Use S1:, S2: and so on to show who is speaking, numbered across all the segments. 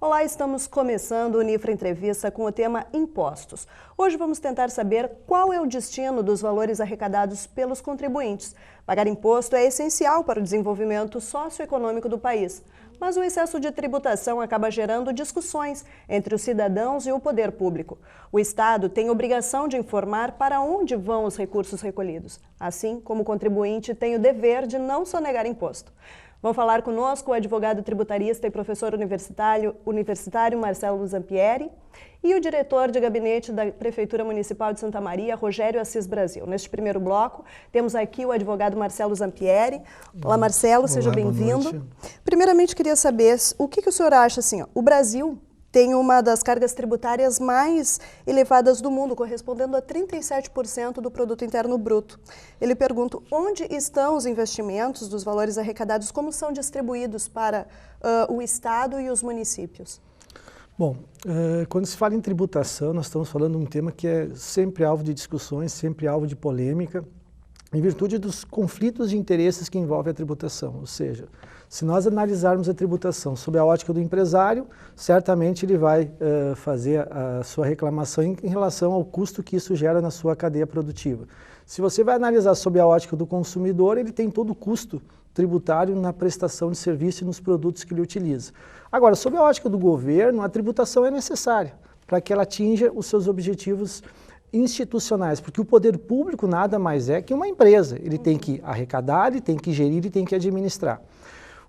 S1: Olá, estamos começando o Unifra Entrevista com o tema Impostos. Hoje vamos tentar saber qual é o destino dos valores arrecadados pelos contribuintes. Pagar imposto é essencial para o desenvolvimento socioeconômico do país, mas o excesso de tributação acaba gerando discussões entre os cidadãos e o poder público. O Estado tem obrigação de informar para onde vão os recursos recolhidos, assim como o contribuinte tem o dever de não sonegar imposto. Vão falar conosco o advogado tributarista e professor universitário Marcelo Zampieri e o diretor de gabinete da Prefeitura Municipal de Santa Maria, Rogério Assis Brasil. Neste primeiro bloco, temos aqui o advogado Marcelo Zampieri. Olá, Marcelo, seja bem-vindo. Primeiramente, queria saber o que o senhor acha, assim, o Brasil tem uma das cargas tributárias mais elevadas do mundo, correspondendo a 37% do produto interno bruto. Ele pergunta onde estão os investimentos dos valores arrecadados, como são distribuídos para o Estado e os municípios?
S2: Bom, quando se fala em tributação, nós estamos falando de um tema que é sempre alvo de discussões, sempre alvo de polêmica, em virtude dos conflitos de interesses que envolvem a tributação. Ou seja, se nós analisarmos a tributação sob a ótica do empresário, certamente ele vai fazer a sua reclamação em relação ao custo que isso gera na sua cadeia produtiva. Se você vai analisar sob a ótica do consumidor, ele tem todo o custo tributário na prestação de serviço e nos produtos que ele utiliza. Agora, sob a ótica do governo, a tributação é necessária para que ela atinja os seus objetivos institucionais, porque o poder público nada mais é que uma empresa. Ele tem que arrecadar, ele tem que gerir, ele tem que administrar.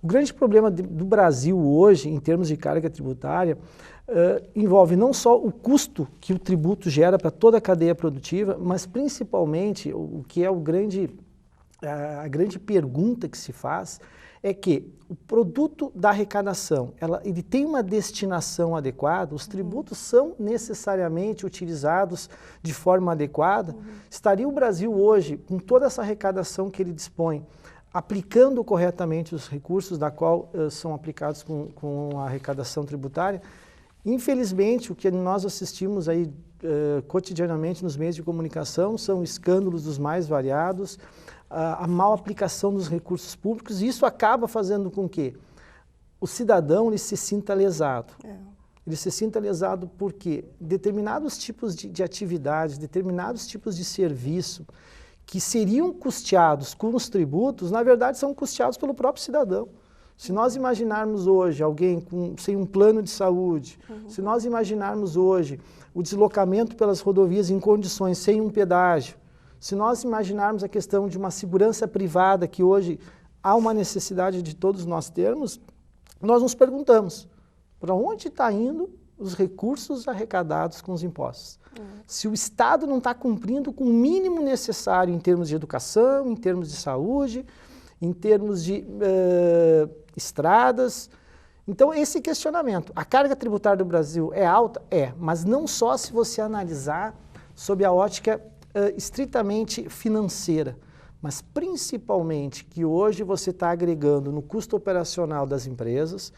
S2: O grande problema do Brasil hoje, em termos de carga tributária, envolve não só o custo que o tributo gera para toda a cadeia produtiva, mas principalmente o que é a grande pergunta que se faz é que o produto da arrecadação, ele tem uma destinação adequada, os tributos são necessariamente utilizados de forma adequada. Estaria o Brasil hoje, com toda essa arrecadação que ele dispõe, aplicando corretamente os recursos da qual são aplicados com a arrecadação tributária? Infelizmente, o que nós assistimos aí cotidianamente nos meios de comunicação são escândalos dos mais variados, a mal aplicação dos recursos públicos, e isso acaba fazendo com que o cidadão ele se sinta lesado. Ele se sinta lesado porque determinados tipos de atividades, determinados tipos de serviço que seriam custeados com os tributos, na verdade são custeados pelo próprio cidadão. Se nós imaginarmos hoje alguém sem um plano de saúde, se nós imaginarmos hoje o deslocamento pelas rodovias em condições sem um pedágio, se nós imaginarmos a questão de uma segurança privada que hoje há uma necessidade de todos nós termos, nós nos perguntamos, para onde está indo os recursos arrecadados com os impostos? Se o Estado não está cumprindo com o mínimo necessário em termos de educação, em termos de saúde, em termos de estradas. Então, esse questionamento, a carga tributária do Brasil é alta? É, mas não só se você analisar sob a ótica estritamente financeira, mas principalmente que hoje você está agregando no custo operacional das empresas,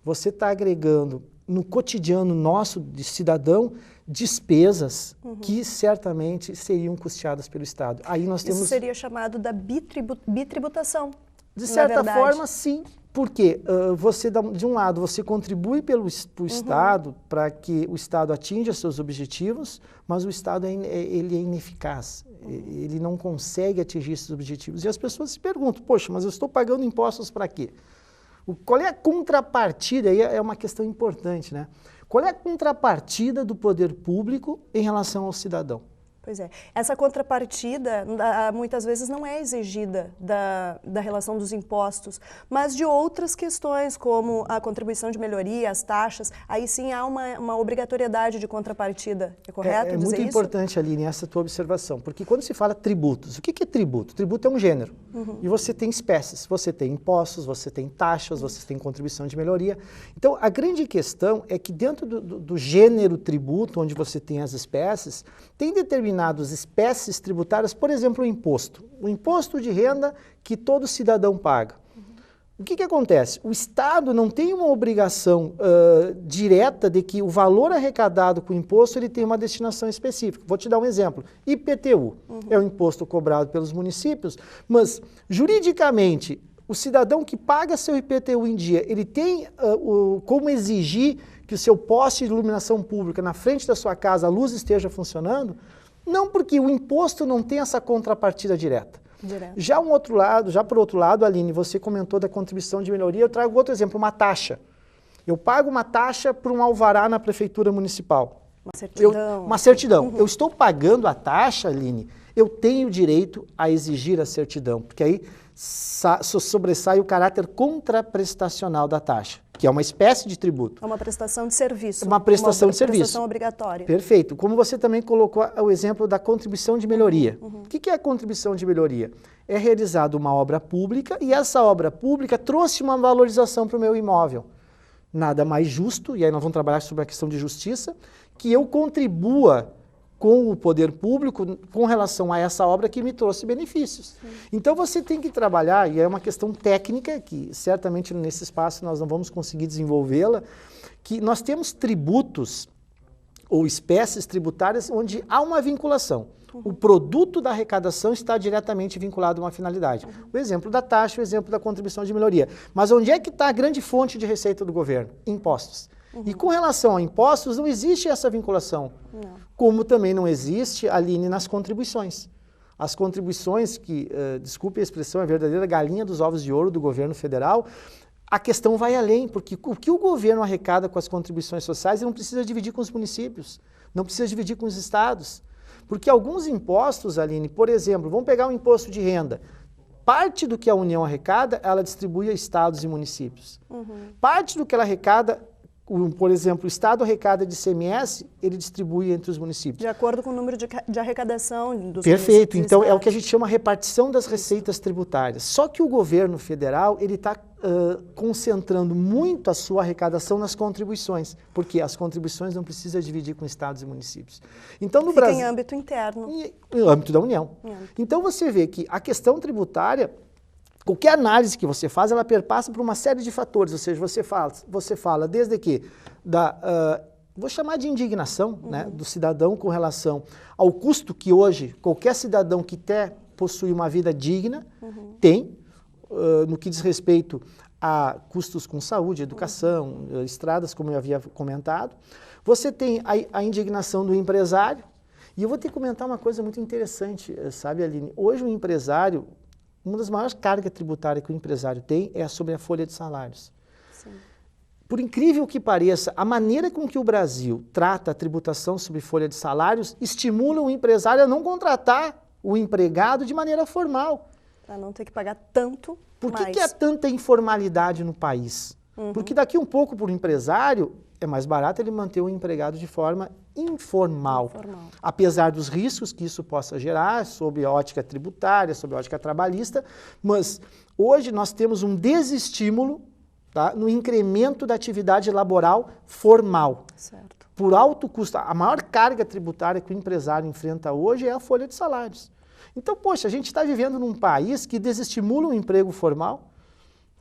S2: você está agregando no cotidiano nosso de cidadão despesas que certamente seriam custeadas pelo Estado. Aí nós temos...
S1: Isso seria chamado da bitributação.
S2: De certa forma, sim. Porque você, de um lado, você contribui para o Estado, para que o Estado atinja seus objetivos, mas o Estado ele é ineficaz, ele não consegue atingir esses objetivos. E as pessoas se perguntam, poxa, mas eu estou pagando impostos para quê? Qual é a contrapartida? Aí é uma questão importante, né? Qual é a contrapartida do poder público em relação ao cidadão?
S1: Pois é. Essa contrapartida muitas vezes não é exigida da relação dos impostos, mas de outras questões, como a contribuição de melhoria, as taxas. Aí sim há uma obrigatoriedade de contrapartida. É correto dizer isso?
S2: É muito importante, Aline, essa tua observação, porque quando se fala tributos, o que é tributo? Tributo é um gênero. E você tem espécies, você tem impostos, você tem taxas, você tem contribuição de melhoria. Então, a grande questão é que dentro do gênero tributo, onde você tem as espécies, tem determinadas espécies tributárias, por exemplo, o imposto de renda que todo cidadão paga. O que acontece? O Estado não tem uma obrigação direta de que o valor arrecadado com o imposto ele tem uma destinação específica. Vou te dar um exemplo. IPTU é um imposto cobrado pelos municípios, mas juridicamente o cidadão que paga seu IPTU em dia, ele tem como exigir que o seu poste de iluminação pública na frente da sua casa, a luz esteja funcionando, não porque o imposto não tem essa contrapartida direta. Já por outro lado, Aline, você comentou da contribuição de melhoria, eu trago outro exemplo, uma taxa. Eu pago uma taxa por um alvará na prefeitura municipal.
S1: Uma certidão.
S2: Uma certidão. Eu estou pagando a taxa, Aline, eu tenho direito a exigir a certidão, porque aí sobressai o caráter contraprestacional da taxa, que é uma espécie de tributo.
S1: É uma prestação de serviço.
S2: Uma prestação de serviço. Uma
S1: prestação obrigatória.
S2: Perfeito. Como você também colocou o exemplo da contribuição de melhoria. O que é a contribuição de melhoria? É realizada uma obra pública e essa obra pública trouxe uma valorização para o meu imóvel. Nada mais justo, e aí nós vamos trabalhar sobre a questão de justiça, que eu contribua com o poder público com relação a essa obra que me trouxe benefícios. Sim. Então você tem que trabalhar, e é uma questão técnica, que certamente nesse espaço nós não vamos conseguir desenvolvê-la, que nós temos tributos ou espécies tributárias onde há uma vinculação. O produto da arrecadação está diretamente vinculado a uma finalidade. O exemplo da taxa, o exemplo da contribuição de melhoria. Mas onde é que está a grande fonte de receita do governo? Impostos. E com relação a impostos, não existe essa vinculação. Não. Como também não existe, Aline, nas contribuições. As contribuições que, desculpe a expressão, é a verdadeira galinha dos ovos de ouro do governo federal, a questão vai além, porque o que o governo arrecada com as contribuições sociais, ele não precisa dividir com os municípios, não precisa dividir com os estados. Porque alguns impostos, Aline, por exemplo, vamos pegar o imposto de renda. Parte do que a União arrecada, ela distribui a estados e municípios. Parte do que ela arrecada, por exemplo, o Estado arrecada de ICMS, ele distribui entre os municípios.
S1: De acordo com o número de arrecadação dos
S2: Perfeito. Então, é o que a gente chama repartição das receitas tributárias. Só que o governo federal, ele está concentrando muito a sua arrecadação nas contribuições, porque as contribuições não precisa dividir com estados e municípios. Então, no Brasil,
S1: em âmbito interno.
S2: Em âmbito da União. Então, você vê que a questão tributária, qualquer análise que você faz, ela perpassa por uma série de fatores, ou seja, você fala desde que vou chamar de indignação, né, do cidadão com relação ao custo que hoje qualquer cidadão que quer possuir uma vida digna tem, no que diz respeito a custos com saúde, educação, estradas, como eu havia comentado. Você tem a indignação do empresário, e eu vou ter que comentar uma coisa muito interessante, sabe, Aline? Hoje o empresário, uma das maiores cargas tributárias que o empresário tem é sobre a folha de salários. Sim. Por incrível que pareça, a maneira com que o Brasil trata a tributação sobre folha de salários estimula o empresário a não contratar o empregado de maneira formal.
S1: Para não ter que pagar tanto mais.
S2: Por que há tanta informalidade no país? Porque daqui um pouco, para o empresário, é mais barato ele manter o empregado de forma informal. Apesar dos riscos que isso possa gerar, sob a ótica tributária, sob a ótica trabalhista, mas hoje nós temos um desestímulo, tá, no incremento da atividade laboral formal. Certo. Por alto custo. A maior carga tributária que o empresário enfrenta hoje é a folha de salários. Então, poxa, a gente está vivendo num país que desestimula o emprego formal,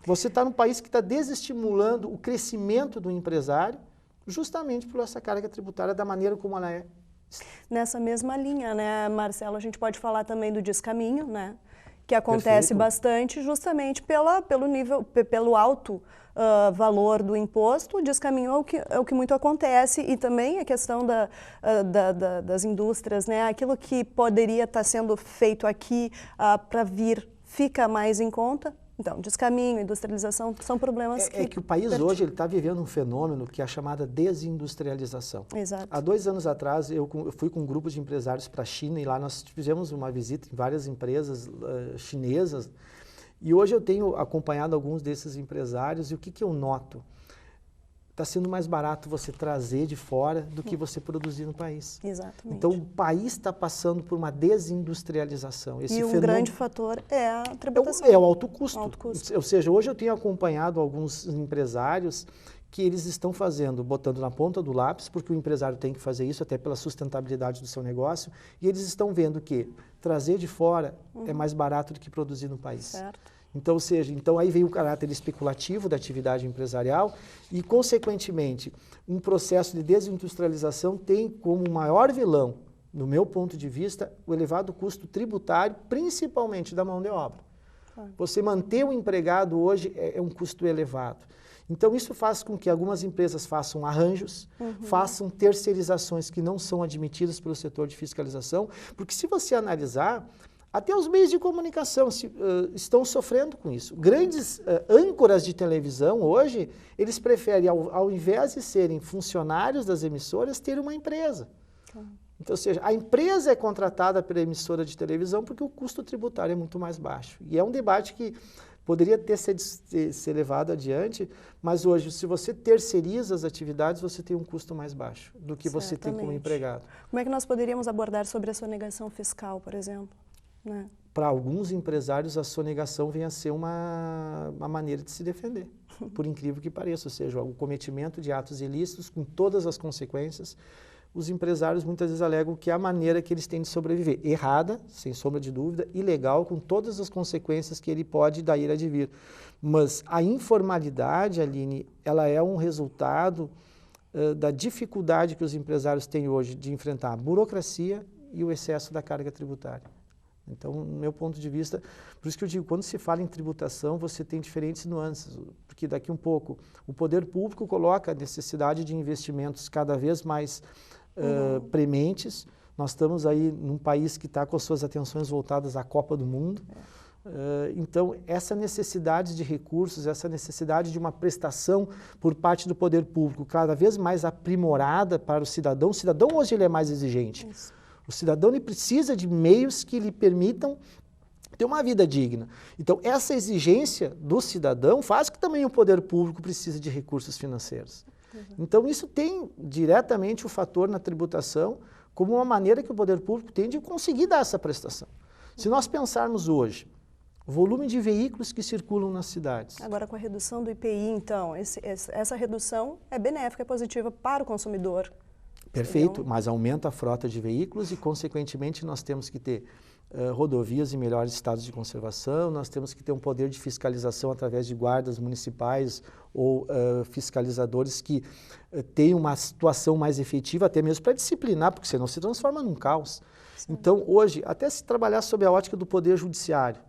S2: você está num país que está desestimulando o crescimento do empresário, justamente por essa carga tributária da maneira como ela é.
S1: Nessa mesma linha, né, Marcelo, a gente pode falar também do descaminho, né, que acontece bastante justamente pelo alto valor do imposto. O descaminho é o que muito acontece, e também a questão das indústrias, né, aquilo que poderia estar sendo feito aqui para vir fica mais em conta. Então, descaminho, industrialização, são problemas que...
S2: É que o país hoje está vivendo um fenômeno que é a chamada desindustrialização.
S1: Exato.
S2: Há 2 anos atrás, eu fui com um grupo de empresários para a China, e lá nós fizemos uma visita em várias empresas chinesas, e hoje eu tenho acompanhado alguns desses empresários, e o que eu noto? Está sendo mais barato você trazer de fora do que você produzir no país.
S1: Exatamente.
S2: Então, o país está passando por uma desindustrialização.
S1: E um grande fator é a tributação.
S2: É o alto custo. Ou seja, hoje eu tenho acompanhado alguns empresários que eles estão botando na ponta do lápis, porque o empresário tem que fazer isso até pela sustentabilidade do seu negócio, e eles estão vendo que trazer de fora é mais barato do que produzir no país.
S1: Certo.
S2: Então, ou seja, aí vem o caráter especulativo da atividade empresarial e, consequentemente, um processo de desindustrialização tem como maior vilão, no meu ponto de vista, o elevado custo tributário, principalmente da mão de obra. Você manter o empregado hoje é um custo elevado. Então, isso faz com que algumas empresas façam arranjos, façam terceirizações que não são admitidas pelo setor de fiscalização, porque se você analisar, até os meios de comunicação estão sofrendo com isso. Grandes âncoras de televisão hoje, eles preferem, ao invés de serem funcionários das emissoras, ter uma empresa. Então, ou seja, a empresa é contratada pela emissora de televisão porque o custo tributário é muito mais baixo. E é um debate que poderia ser levado adiante, mas hoje, se você terceiriza as atividades, você tem um custo mais baixo do que você tem como empregado.
S1: Como é que nós poderíamos abordar sobre a sonegação fiscal, por exemplo?
S2: Para alguns empresários, a sonegação vem a ser uma maneira de se defender, por incrível que pareça, ou seja, o cometimento de atos ilícitos com todas as consequências. Os empresários muitas vezes alegam que é a maneira que eles têm de sobreviver. Errada, sem sombra de dúvida, ilegal, com todas as consequências que ele pode daí advir. Mas a informalidade, Aline, ela é um resultado da dificuldade que os empresários têm hoje de enfrentar a burocracia e o excesso da carga tributária. Então, no meu ponto de vista, por isso que eu digo, quando se fala em tributação, você tem diferentes nuances, porque daqui um pouco o poder público coloca a necessidade de investimentos cada vez mais prementes. Nós estamos aí num país que está com as suas atenções voltadas à Copa do Mundo. Então, essa necessidade de recursos, essa necessidade de uma prestação por parte do poder público cada vez mais aprimorada para o cidadão hoje ele é mais exigente. Isso. O cidadão ele precisa de meios que lhe permitam ter uma vida digna. Então, essa exigência do cidadão faz que também o poder público precise de recursos financeiros. Então, isso tem diretamente o fator na tributação como uma maneira que o poder público tem de conseguir dar essa prestação. Se nós pensarmos hoje, o volume de veículos que circulam nas cidades.
S1: Agora, com a redução do IPI, então, essa redução é benéfica, é positiva para o consumidor.
S2: Perfeito, mas aumenta a frota de veículos e, consequentemente, nós temos que ter rodovias em melhores estados de conservação, nós temos que ter um poder de fiscalização através de guardas municipais ou fiscalizadores que tenham uma situação mais efetiva, até mesmo para disciplinar, porque senão se transforma num caos. Sim. Então, hoje, até se trabalhar sob a ótica do Poder Judiciário,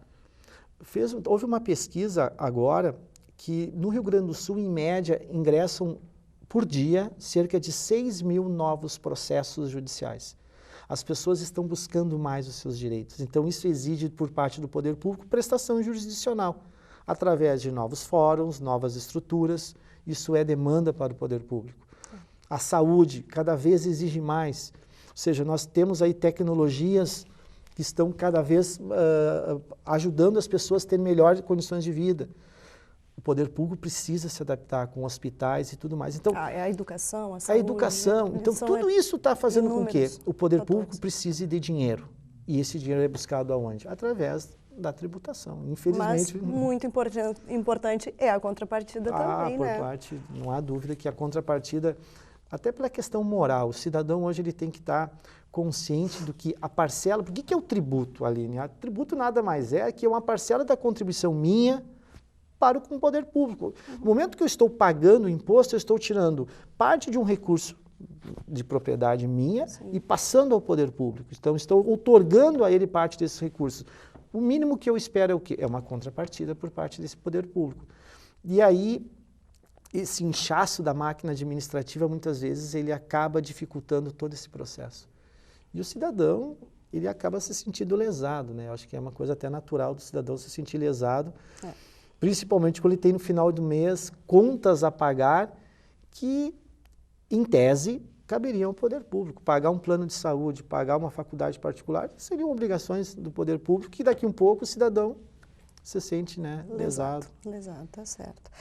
S2: houve uma pesquisa agora que no Rio Grande do Sul, em média, ingressam por dia cerca de 6 mil novos processos judiciais. As pessoas estão buscando mais os seus direitos. Então, isso exige, por parte do poder público, prestação jurisdicional, através de novos fóruns, novas estruturas. Isso é demanda para o poder público. A saúde cada vez exige mais. Ou seja, nós temos aí tecnologias que estão cada vez ajudando as pessoas a terem melhores condições de vida. O poder público precisa se adaptar com hospitais e tudo mais. Então,
S1: a educação, a saúde.
S2: A educação. Então, tudo isso está fazendo com que o poder público precise de dinheiro. E esse dinheiro é buscado aonde? Através da tributação. Infelizmente...
S1: Mas muito importante é a contrapartida também,
S2: por parte, não há dúvida que a contrapartida, até pela questão moral, o cidadão hoje ele tem que estar consciente do que a parcela... Por que é o tributo, Aline? O tributo nada mais é que uma parcela da contribuição minha para o poder público. No momento que eu estou pagando o imposto, eu estou tirando parte de um recurso de propriedade minha e passando ao poder público. Então, estou outorgando a ele parte desses recursos. O mínimo que eu espero é o quê? É uma contrapartida por parte desse poder público. E aí, esse inchaço da máquina administrativa, muitas vezes, ele acaba dificultando todo esse processo. E o cidadão, ele acaba se sentindo lesado, né? Eu acho que é uma coisa até natural do cidadão se sentir lesado. Principalmente quando ele tem no final do mês contas a pagar que, em tese, caberiam ao poder público. Pagar um plano de saúde, pagar uma faculdade particular, seriam obrigações do poder público que daqui um pouco o cidadão se sente lesado.
S1: Lesado, tá certo.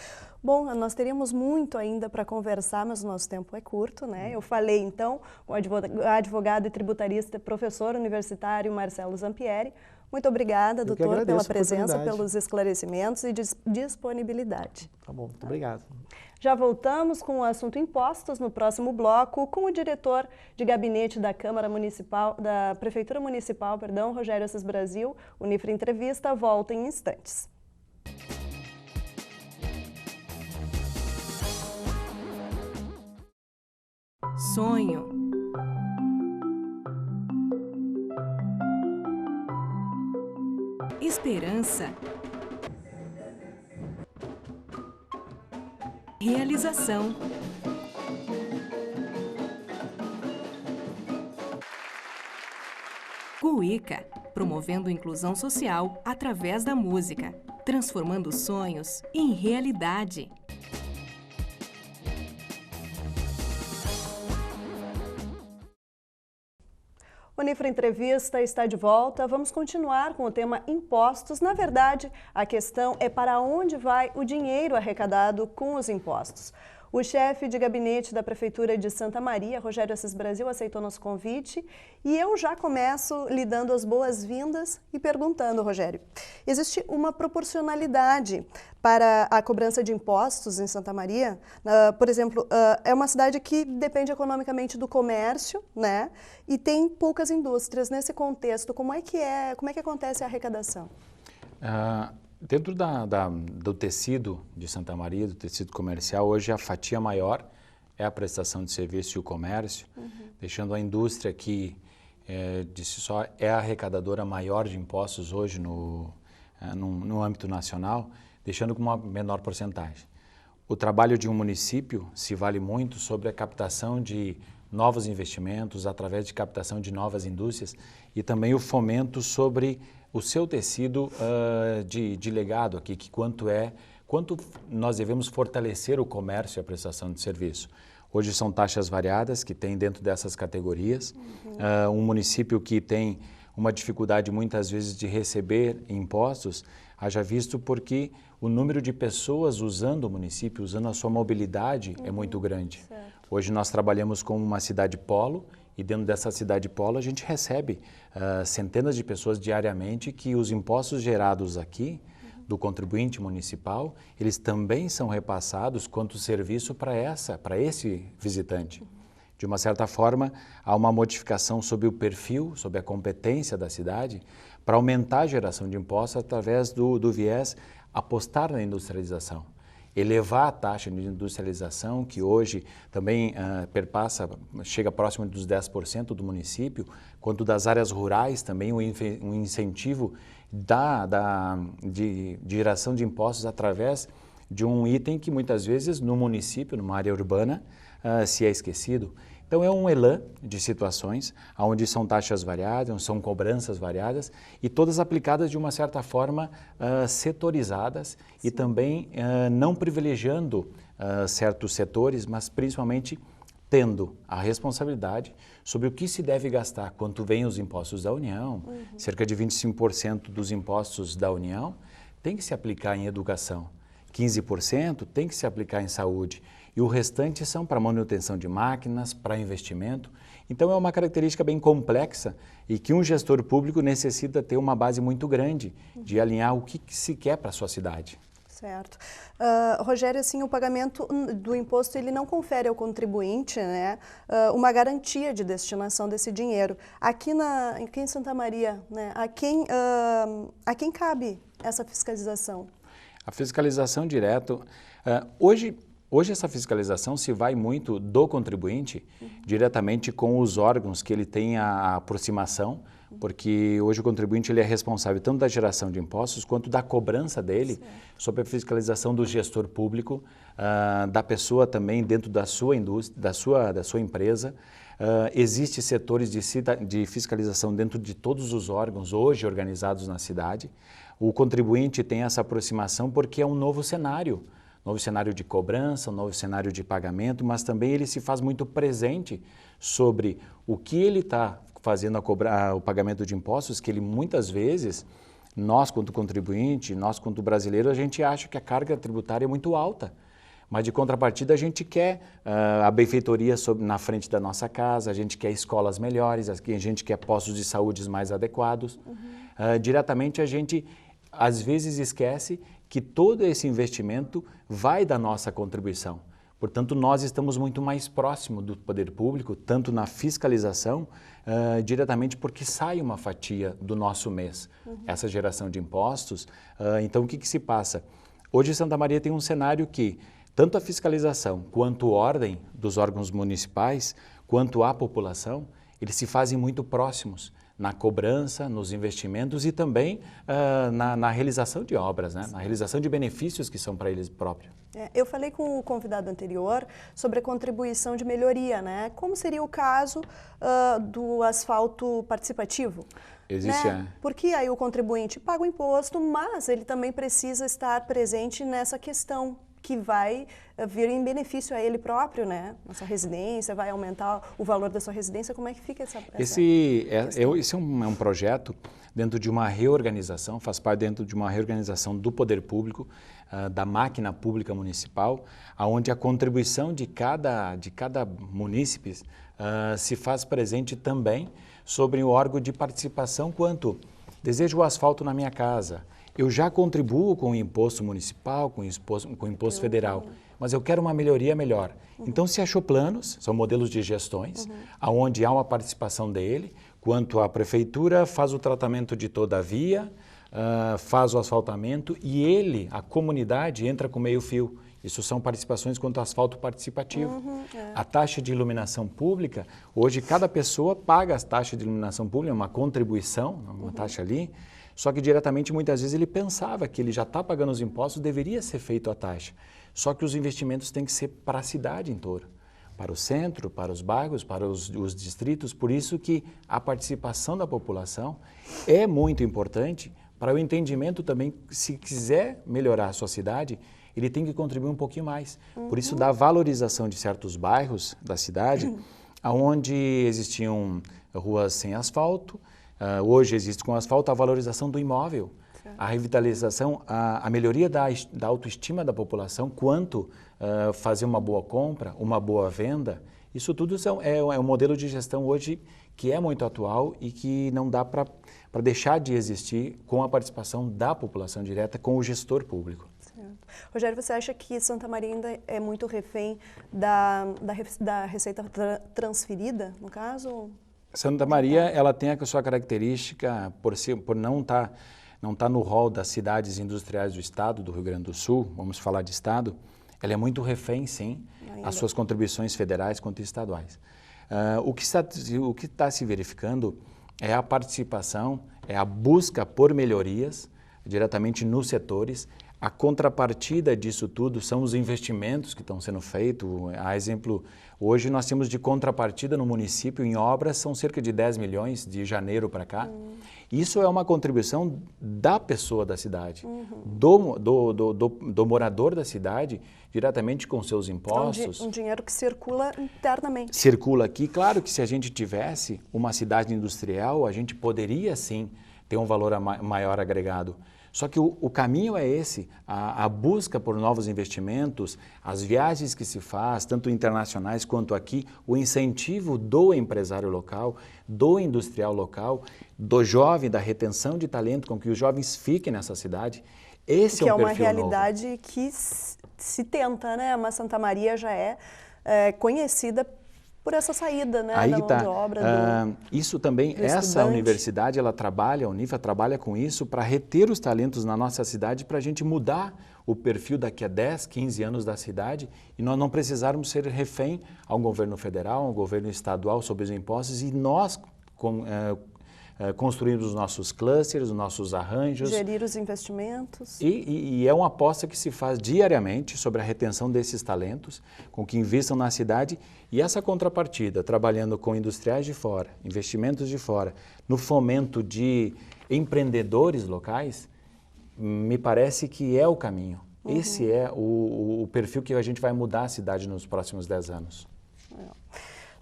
S1: Bom, nós teríamos muito ainda para conversar, mas o nosso tempo é curto, né? Eu falei, então, com o advogado e tributarista, professor universitário Marcelo Zampieri. Muito obrigada, doutor, pela presença, pelos esclarecimentos e disponibilidade.
S2: Tá bom, muito obrigado.
S1: Já voltamos com o assunto impostos no próximo bloco, com o diretor de gabinete da Câmara Municipal, da Prefeitura Municipal, Rogério Assis Brasil. O Nifra Entrevista volta em instantes.
S3: Sonho. Esperança. Realização. Cuíca, promovendo inclusão social através da música, transformando sonhos em realidade.
S1: O Unifra Entrevista está de volta. Vamos continuar com o tema impostos. Na verdade, a questão é para onde vai o dinheiro arrecadado com os impostos. O chefe de gabinete da Prefeitura de Santa Maria, Rogério Assis Brasil, aceitou nosso convite e eu já começo lhe dando as boas-vindas e perguntando, Rogério, existe uma proporcionalidade para a cobrança de impostos em Santa Maria? Por exemplo, é uma cidade que depende economicamente do comércio, né? E tem poucas indústrias. Nesse contexto, como é que acontece a arrecadação?
S4: Dentro do tecido de Santa Maria, do tecido comercial, hoje a fatia maior é a prestação de serviço e o comércio, deixando a indústria que, de si só, é a arrecadadora maior de impostos hoje no âmbito nacional, deixando com uma menor porcentagem. O trabalho de um município se vale muito sobre a captação de novos investimentos, através de captação de novas indústrias e também o fomento sobre o seu tecido de legado aqui, que quanto nós devemos fortalecer o comércio e a prestação de serviço. Hoje são taxas variadas que tem dentro dessas categorias. Um município que tem uma dificuldade muitas vezes de receber impostos, haja visto porque o número de pessoas usando o município, usando a sua mobilidade é muito grande.
S1: Certo.
S4: Hoje nós trabalhamos com uma cidade polo, e dentro dessa cidade polo a gente recebe centenas de pessoas diariamente que os impostos gerados aqui do contribuinte municipal, eles também são repassados quanto serviço para esse visitante. De uma certa forma, há uma modificação sobre o perfil, sobre a competência da cidade, para aumentar a geração de impostos através do viés apostar na industrialização. Elevar a taxa de industrialização, que hoje também chega próximo dos 10% do município, quanto das áreas rurais também, um incentivo de geração de impostos através de um item que muitas vezes no município, numa área urbana, se é esquecido. Então é um elan de situações onde são taxas variadas, são cobranças variadas e todas aplicadas de uma certa forma setorizadas. Sim. E também não privilegiando certos setores, mas principalmente tendo a responsabilidade sobre o que se deve gastar, quanto vem os impostos da União, cerca de 25% dos impostos da União tem que se aplicar em educação, 15% tem que se aplicar em saúde, e o restante são para manutenção de máquinas, para investimento. Então é uma característica bem complexa e que um gestor público necessita ter uma base muito grande de alinhar o que se quer para a sua cidade.
S1: Certo. Rogério, assim, o pagamento do imposto ele não confere ao contribuinte, né, uma garantia de destinação desse dinheiro. Aqui em Santa Maria, né, a quem cabe essa fiscalização?
S4: A fiscalização direto, Hoje essa fiscalização se vai muito do contribuinte diretamente com os órgãos que ele tem a aproximação, porque hoje o contribuinte ele é responsável tanto da geração de impostos quanto da cobrança dele sobre a fiscalização do gestor público, da pessoa também dentro da sua indústria, da sua empresa. Existem setores de fiscalização dentro de todos os órgãos hoje organizados na cidade. O contribuinte tem essa aproximação porque é um novo cenário de cobrança, um novo cenário de pagamento, mas também ele se faz muito presente sobre o que ele está fazendo o pagamento de impostos, que ele muitas vezes, nós quanto contribuinte, nós quanto brasileiro, a gente acha que a carga tributária é muito alta, mas de contrapartida a gente quer a benfeitoria na frente da nossa casa, a gente quer escolas melhores, a gente quer postos de saúde mais adequados. Diretamente a gente às vezes esquece que todo esse investimento vai da nossa contribuição. Portanto, nós estamos muito mais próximos do poder público, tanto na fiscalização, diretamente porque sai uma fatia do nosso mês, essa geração de impostos. Então, o que se passa? Hoje, Santa Maria tem um cenário que tanto a fiscalização quanto a ordem dos órgãos municipais, quanto a população, eles se fazem muito próximos na cobrança, nos investimentos e também na realização de obras, né? Na realização de benefícios que são para eles próprios.
S1: Eu falei com o convidado anterior sobre a contribuição de melhoria, né? Como seria o caso do asfalto participativo?
S4: Existe,
S1: né? Porque aí o contribuinte paga o imposto, mas ele também precisa estar presente nessa questão que vai vir em benefício a ele próprio, né? Na sua residência, vai aumentar o valor da sua residência. Como é que fica essa
S4: Esse é um projeto dentro de uma reorganização, faz parte dentro de uma reorganização do poder público, da máquina pública municipal, onde a contribuição de cada munícipe se faz presente também sobre o órgão de participação quanto desejo o asfalto na minha casa. Eu já contribuo com o imposto municipal, com o imposto federal, mas eu quero uma melhoria melhor. Então se achou planos, são modelos de gestões, onde há uma participação dele, quanto a prefeitura faz o tratamento de toda a via, faz o asfaltamento e ele, a comunidade, entra com meio fio. Isso são participações quanto ao asfalto participativo. A taxa de iluminação pública, hoje cada pessoa paga as taxas de iluminação pública, uma contribuição, uma taxa ali, só que diretamente muitas vezes ele pensava que ele já está pagando os impostos, deveria ser feito a taxa. Só que os investimentos têm que ser para a cidade em toda, para o centro, para os bairros, para os distritos, por isso que a participação da população é muito importante para o entendimento também, se quiser melhorar a sua cidade, ele tem que contribuir um pouquinho mais. Por isso, da valorização de certos bairros da cidade, onde existiam ruas sem asfalto, hoje existe com asfalto a valorização do imóvel, a revitalização, a melhoria da autoestima da população, quanto fazer uma boa compra, uma boa venda. Isso tudo é um modelo de gestão hoje que é muito atual e que não dá para deixar de existir com a participação da população direta, com o gestor público.
S1: Rogério, você acha que Santa Maria ainda é muito refém da receita transferida, no caso?
S4: Santa Maria, ela tem a sua característica, por não tá no rol das cidades industriais do estado, do Rio Grande do Sul, vamos falar de estado, ela é muito refém, sim, às suas contribuições federais quanto estaduais. O que está se verificando é a participação, é a busca por melhorias diretamente nos setores. A contrapartida disso tudo são os investimentos que estão sendo feitos. A exemplo, hoje nós temos de contrapartida no município em obras, são cerca de 10 milhões de janeiro para cá. Isso é uma contribuição da pessoa da cidade, do morador da cidade, diretamente com seus impostos.
S1: Um dinheiro que circula internamente.
S4: Circula aqui. Claro que se a gente tivesse uma cidade industrial, a gente poderia sim ter um valor maior agregado. Só que o caminho é esse, a busca por novos investimentos, as viagens que se faz, tanto internacionais quanto aqui, o incentivo do empresário local, do industrial local, do jovem, da retenção de talento, com que os jovens fiquem nessa cidade. Esse é um perfil novo.
S1: Que é uma realidade que se tenta, né? Mas Santa Maria já é conhecida por essa saída, né,
S4: aí
S1: da mão
S4: tá.
S1: de obra
S4: isso também, essa universidade, ela trabalha, a Unifra trabalha com isso para reter os talentos na nossa cidade, para a gente mudar o perfil daqui a 10, 15 anos da cidade e nós não precisarmos ser refém ao governo federal, ao governo estadual sobre os impostos e nós construirmos os nossos clusters, os nossos arranjos.
S1: Gerir os investimentos.
S4: E é uma aposta que se faz diariamente sobre a retenção desses talentos, com que investam na cidade e essa contrapartida, trabalhando com industriais de fora, investimentos de fora, no fomento de empreendedores locais, me parece que é o caminho. Esse é o perfil que a gente vai mudar a cidade nos próximos 10 anos.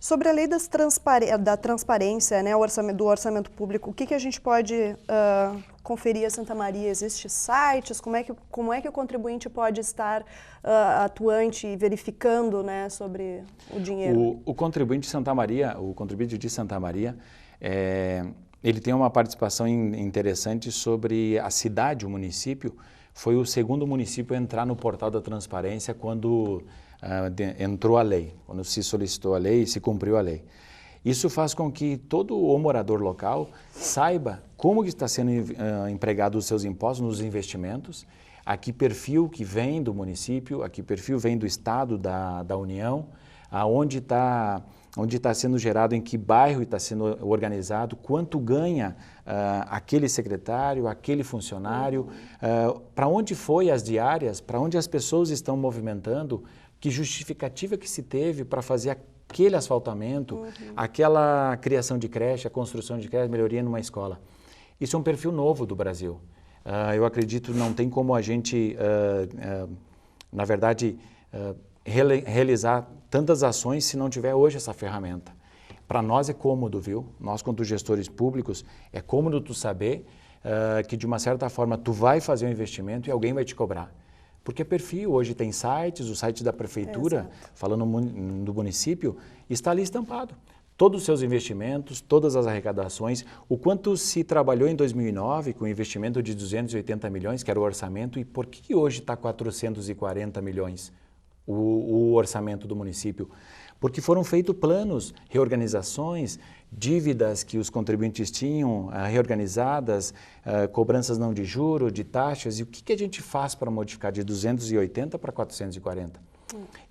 S1: Sobre a lei da transparência, né, do orçamento público, o que a gente pode conferir a Santa Maria? Existem sites? Como é que o contribuinte pode estar atuante e verificando, né, sobre o dinheiro?
S4: O contribuinte de Santa Maria, ele tem uma participação interessante sobre a cidade, o município. Foi o segundo município a entrar no portal da transparência quando entrou a lei, quando se solicitou a lei e se cumpriu a lei. Isso faz com que todo o morador local saiba como está sendo empregado os seus impostos nos investimentos, a que perfil que vem do município, a que perfil vem do Estado, da União, aonde está onde está sendo gerado, em que bairro está sendo organizado, quanto ganha aquele secretário, aquele funcionário, para onde foi as diárias, para onde as pessoas estão movimentando, que justificativa que se teve para fazer aquele asfaltamento, aquela criação de creche, a construção de creche, melhoria numa escola. Isso é um perfil novo do Brasil. Eu acredito não tem como a gente, na verdade, realizar tantas ações se não tiver hoje essa ferramenta. Para nós é cômodo, viu? Nós, quanto gestores públicos, é cômodo tu saber que, de uma certa forma, tu vai fazer um investimento e alguém vai te cobrar. Porque é perfil, hoje tem sites, o site da prefeitura, falando do município, está ali estampado. Todos os seus investimentos, todas as arrecadações, o quanto se trabalhou em 2009 com investimento de 280 milhões, que era o orçamento, e por que hoje está 440 milhões o orçamento do município? Porque foram feitos planos, reorganizações, dívidas que os contribuintes tinham reorganizadas, cobranças não de juro, de taxas, e o que a gente faz para modificar de 280 para 440?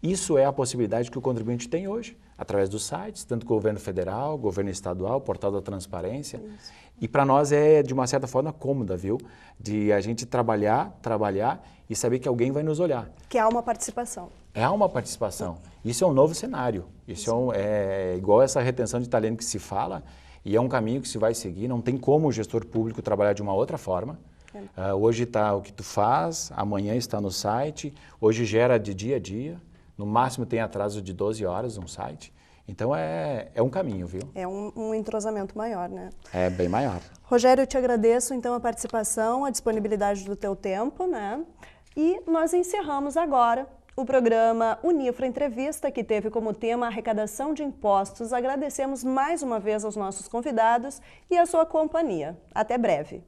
S4: Isso é a possibilidade que o contribuinte tem hoje, através dos sites, tanto governo federal, governo estadual, portal da transparência. Isso. E para nós é, de uma certa forma, cômoda, viu? De a gente trabalhar e saber que alguém vai nos olhar.
S1: Que há uma participação.
S4: Há uma participação. Isso é um novo cenário. Isso é igual essa retenção de talento que se fala, e é um caminho que se vai seguir. Não tem como o gestor público trabalhar de uma outra forma. Hoje está o que tu faz, amanhã está no site, hoje gera de dia a dia, no máximo tem atraso de 12 horas um site. Então é um caminho, viu?
S1: É um entrosamento maior, né?
S4: É bem maior.
S1: Rogério, eu te agradeço então a participação, a disponibilidade do teu tempo, né? E nós encerramos agora o programa Unifra Entrevista, que teve como tema arrecadação de impostos. Agradecemos mais uma vez aos nossos convidados e a sua companhia. Até breve.